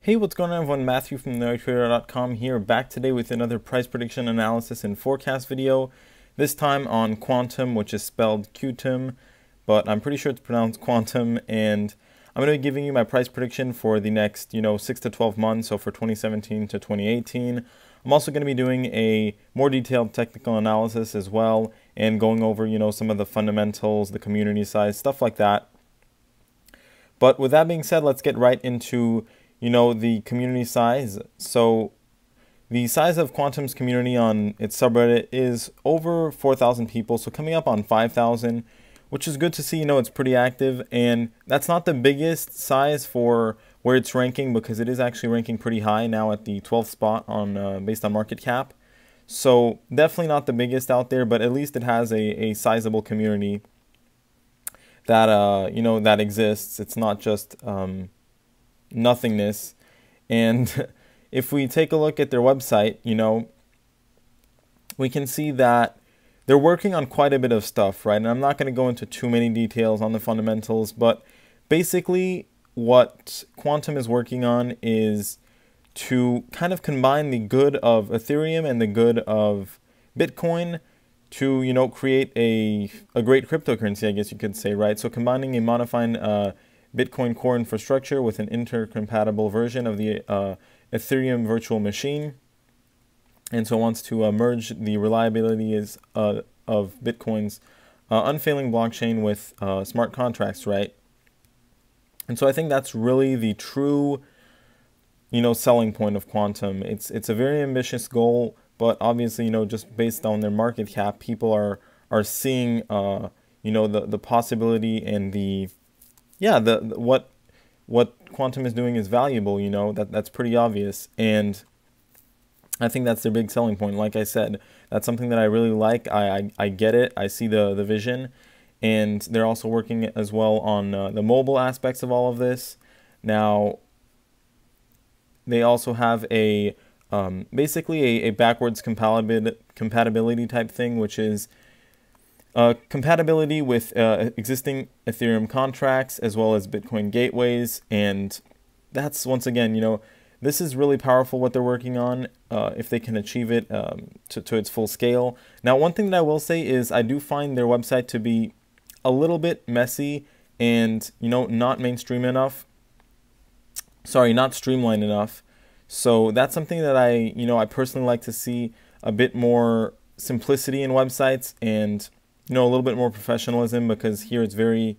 Hey, what's going on everyone? Matthew from TheTrader.com here, back today with another price prediction analysis and forecast video. This time on Qtum, which is spelled Qtum, but I'm pretty sure it's pronounced Quantum, and I'm going to be giving you my price prediction for the next, 6 to 12 months, so for 2017 to 2018. I'm also going to be doing a more detailed technical analysis as well, and going over, some of the fundamentals, the community size, stuff like that. But with that being said, let's get right into the community size. So the size of Qtum's community on its subreddit is over 4,000 people, so coming up on 5,000, which is good to see. It's pretty active, and that's not the biggest size for where it's ranking, because it is actually ranking pretty high now at the 12th spot on based on market cap. So definitely not the biggest out there, but at least it has a sizable community that that exists. It's not just nothingness. And if we take a look at their website, we can see that they're working on quite a bit of stuff, right? And I'm not going to go into too many details on the fundamentals, but basically what Qtum is working on is to kind of combine the good of Ethereum and the good of Bitcoin to, create a great cryptocurrency, I guess you could say, right? So combining a modifying Bitcoin core infrastructure with an intercompatible version of the Ethereum virtual machine. And so it wants to merge the reliability of Bitcoin's unfailing blockchain with smart contracts, right? And so I think that's really the true, selling point of Qtum. It's a very ambitious goal, but obviously, just based on their market cap, people are seeing, the possibility and what Qtum is doing is valuable. That's pretty obvious, and I think that's their big selling point. Like I said, that's something that I really like. I get it. I see the vision, and they're also working as well on the mobile aspects of all of this. Now, they also have a basically a backwards compatibility type thing, which is compatibility with existing Ethereum contracts as well as Bitcoin gateways. And that's, once again, this is really powerful what they're working on if they can achieve it to its full scale. Now, one thing that I will say is I do find their website to be a little bit messy and, not mainstream enough. Sorry, not streamlined enough. So that's something that I personally like to see a bit more simplicity in websites, and a little bit more professionalism, because here it's very,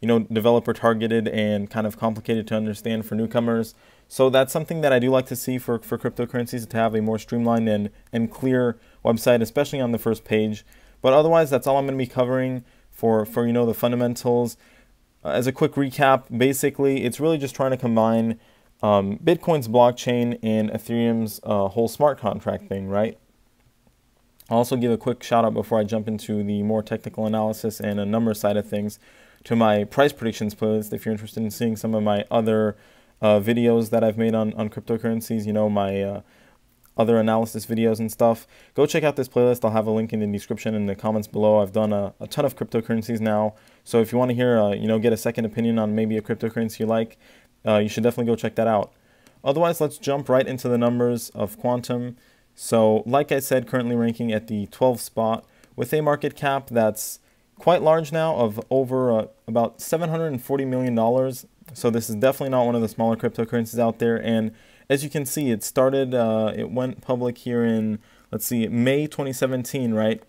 developer targeted and kind of complicated to understand for newcomers. So that's something that I do like to see for cryptocurrencies, to have a more streamlined and clear website, especially on the first page. But otherwise, that's all I'm going to be covering for the fundamentals. As a quick recap, basically, it's really just trying to combine Bitcoin's blockchain and Ethereum's whole smart contract thing, right? I'll also give a quick shout out before I jump into the more technical analysis and a number side of things to my price predictions playlist. If you're interested in seeing some of my other videos that I've made on cryptocurrencies, my other analysis videos and stuff, go check out this playlist. I'll have a link in the description and the comments below. I've done a ton of cryptocurrencies now, so if you want to hear, get a second opinion on maybe a cryptocurrency you like, you should definitely go check that out. Otherwise, let's jump right into the numbers of Qtum. So, like I said, currently ranking at the 12th spot with a market cap that's quite large now, of over about $740 million. So this is definitely not one of the smaller cryptocurrencies out there. And as you can see, it started, it went public here in, let's see, May 2017, right?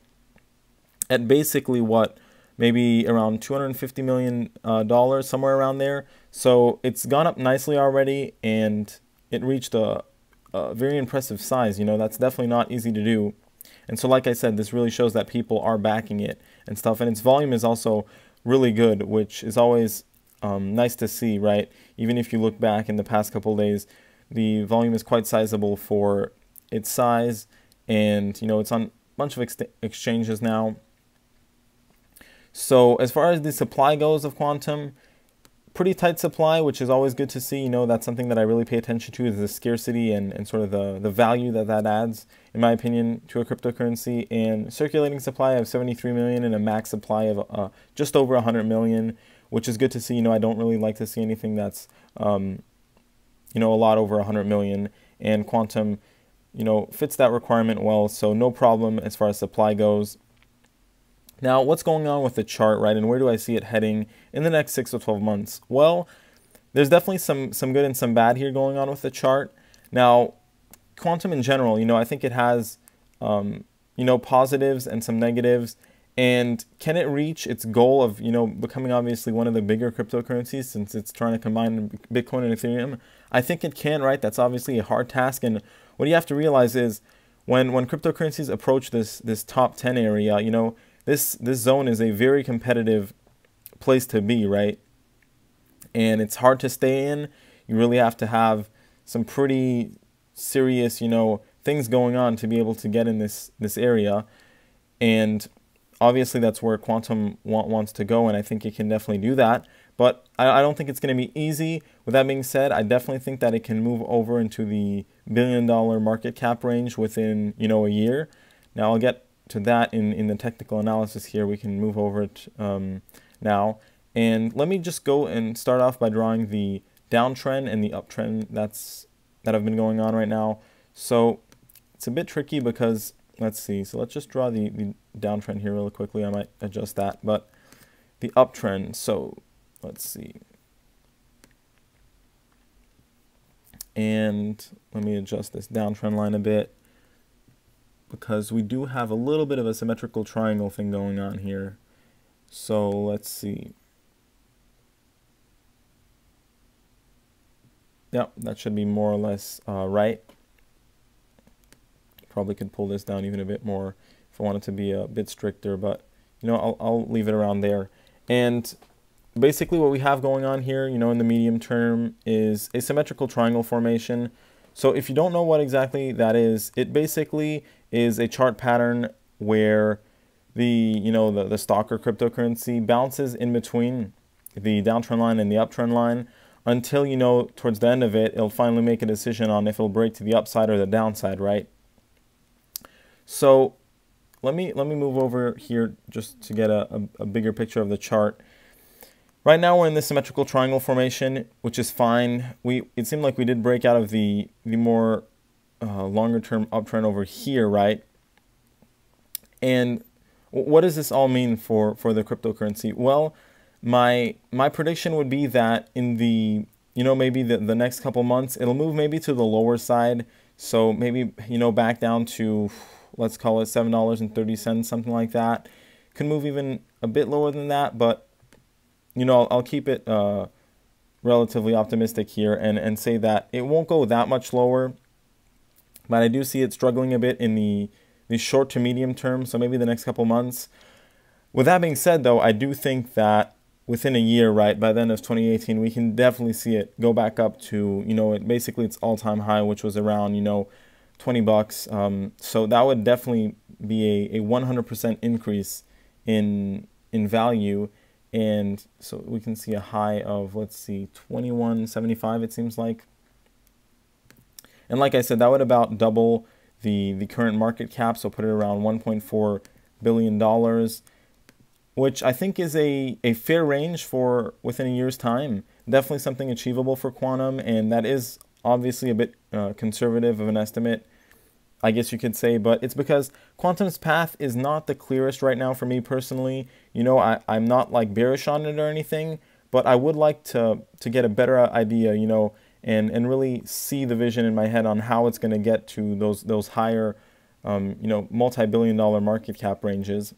At basically what? Maybe around $250 million, somewhere around there. So it's gone up nicely already, and it reached a very impressive size. That's definitely not easy to do. And so, like I said, this really shows that people are backing it and stuff. And its volume is also really good, which is always nice to see, right? Even if you look back in the past couple of days, the volume is quite sizable for its size. And, it's on a bunch of exchanges now. So as far as the supply goes of Qtum, pretty tight supply, which is always good to see. That's something that I really pay attention to, is the scarcity and sort of the value that adds, in my opinion, to a cryptocurrency. And circulating supply of 73 million and a max supply of just over 100 million, which is good to see. I don't really like to see anything that's a lot over 100 million, and Qtum, fits that requirement well, so no problem as far as supply goes. Now, what's going on with the chart, right, and where do I see it heading in the next 6 to 12 months? Well, there's definitely some good and some bad here going on with the chart. Now, Qtum in general, I think it has, positives and some negatives. And can it reach its goal of, becoming obviously one of the bigger cryptocurrencies, since it's trying to combine Bitcoin and Ethereum? I think it can, right? That's obviously a hard task. And what you have to realize is when cryptocurrencies approach this top 10 area, this zone is a very competitive place to be, right? And it's hard to stay in. You really have to have some pretty serious, things going on to be able to get in this area. And obviously that's where Qtum wants to go, and I think it can definitely do that. But I don't think it's going to be easy. With that being said, I definitely think that it can move over into the billion-dollar market cap range within, a year. Now, I'll get to that in the technical analysis here. We can move over it now. And let me just go and start off by drawing the downtrend and the uptrend that have been going on right now. So it's a bit tricky because, let's see. So let's just draw the downtrend here really quickly. I might adjust that. But the uptrend, so let's see. And let me adjust this downtrend line a bit, because we do have a little bit of a symmetrical triangle thing going on here. So let's see. Yeah, that should be more or less right. Probably could pull this down even a bit more if I wanted to be a bit stricter, but I'll leave it around there. And basically what we have going on here, in the medium term, is a symmetrical triangle formation. So if you don't know what exactly that is, it basically is a chart pattern where the stock or cryptocurrency bounces in between the downtrend line and the uptrend line until, towards the end of it, it'll finally make a decision on if it'll break to the upside or the downside, right? So let me move over here just to get a bigger picture of the chart. Right now we're in the symmetrical triangle formation, which is fine. It seemed like we did break out of the more longer term uptrend over here, right? And what does this all mean for the cryptocurrency? Well, my prediction would be that in the maybe the next couple months it'll move maybe to the lower side. So maybe back down to, let's call it $7.30, something like that. Could move even a bit lower than that, but I'll keep it relatively optimistic here and say that it won't go that much lower. But I do see it struggling a bit in the short to medium term, so maybe the next couple months. With that being said, though, I do think that within a year, right, by the end of 2018, we can definitely see it go back up to, basically its all-time high, which was around, $20. So that would definitely be a 100% increase in value. And so we can see a high of, let's see, 21.75, it seems like. And like I said, that would about double the current market cap, so put it around $1.4 billion, which I think is a fair range for within a year's time. Definitely something achievable for Qtum, and that is obviously a bit conservative of an estimate, I guess you could say, but it's because Qtum's path is not the clearest right now for me personally. I'm not like bearish on it or anything, but I would like to get a better idea, and really see the vision in my head on how it's going to get to those higher, multi-billion-dollar market cap ranges.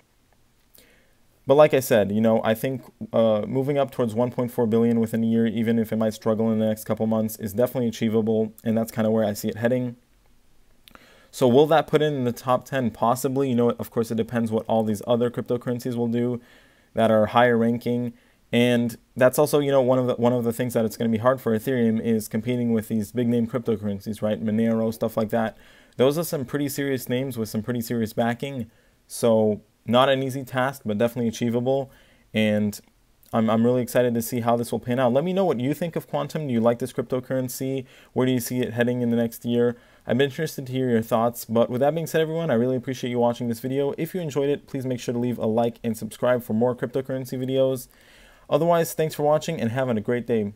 But like I said, I think moving up towards 1.4 billion within a year, even if it might struggle in the next couple months, is definitely achievable, and that's kind of where I see it heading. So will that put it in the top 10? Possibly. Of course, it depends what all these other cryptocurrencies will do that are higher ranking. And that's also, one of the things that it's going to be hard for Ethereum is competing with these big name cryptocurrencies, right? Monero, stuff like that. Those are some pretty serious names with some pretty serious backing. So not an easy task, but definitely achievable. And I'm really excited to see how this will pan out. Let me know what you think of Qtum. Do you like this cryptocurrency? Where do you see it heading in the next year? I'm interested to hear your thoughts. But with that being said, everyone, I really appreciate you watching this video. If you enjoyed it, please make sure to leave a like and subscribe for more cryptocurrency videos. Otherwise, thanks for watching and having a great day.